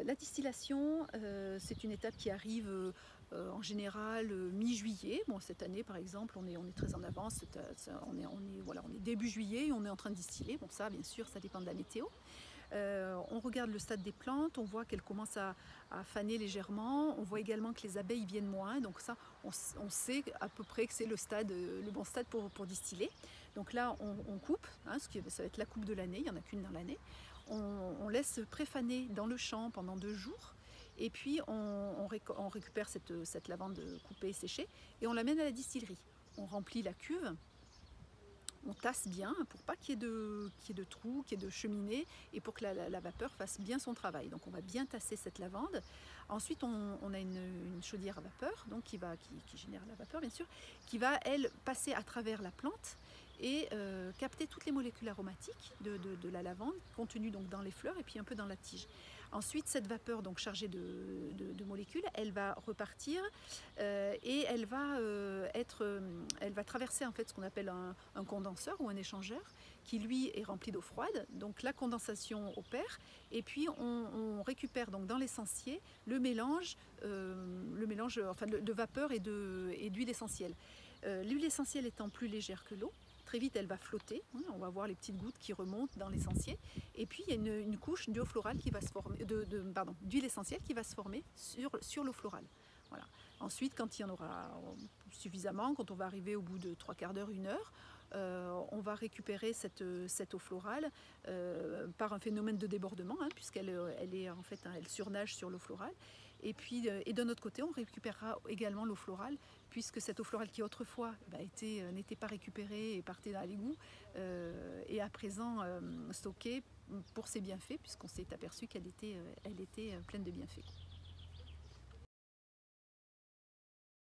La distillation, c'est une étape qui arrive en général mi-juillet. Bon, cette année par exemple, on est très en avance, voilà, on est début juillet et on est en train de distiller. Bon, ça bien sûr, ça dépend de la météo. On regarde le stade des plantes, on voit qu'elles commencent à faner légèrement, on voit également que les abeilles viennent moins, donc ça on sait à peu près que c'est le bon stade pour distiller. Donc là on coupe, hein, ça va être la coupe de l'année, il n'y en a qu'une dans l'année. On laisse préfaner dans le champ pendant 2 jours. Et puis on récupère cette lavande coupée et séchée et on l'amène à la distillerie. On remplit la cuve, on tasse bien pour pas qu'il y ait de trous, qu'il y ait de cheminée et pour que la vapeur fasse bien son travail. Donc on va bien tasser cette lavande. Ensuite on a une chaudière à vapeur donc qui génère la vapeur bien sûr, qui va elle passer à travers la plante et capter toutes les molécules aromatiques de la lavande contenues donc dans les fleurs et puis un peu dans la tige. Ensuite cette vapeur donc chargée de molécules, elle va repartir et elle va traverser en fait ce qu'on appelle un condenseur ou un échangeur qui lui est rempli d'eau froide. Donc la condensation opère et puis on récupère donc dans l'essentiel le mélange enfin, de vapeur et d'huile essentielle. L'huile essentielle étant plus légère que l'eau, très vite elle va flotter, hein, on va voir les petites gouttes qui remontent dans l'essentiel et puis il y a une couche d'eau florale qui va se former, d'huile essentielle qui va se former sur l'eau florale. Voilà. Ensuite, quand il y en aura suffisamment, quand on va arriver au bout de 3/4 d'heure, 1 heure, on va récupérer cette eau florale par un phénomène de débordement, hein, puisqu'elle en fait, hein, elle surnage sur l'eau florale. Et puis, et d'un autre côté, on récupérera également l'eau florale, puisque cette eau florale qui autrefois n'était pas récupérée et partait dans l'égout, est à présent stockée pour ses bienfaits, puisqu'on s'est aperçu qu'elle était pleine de bienfaits.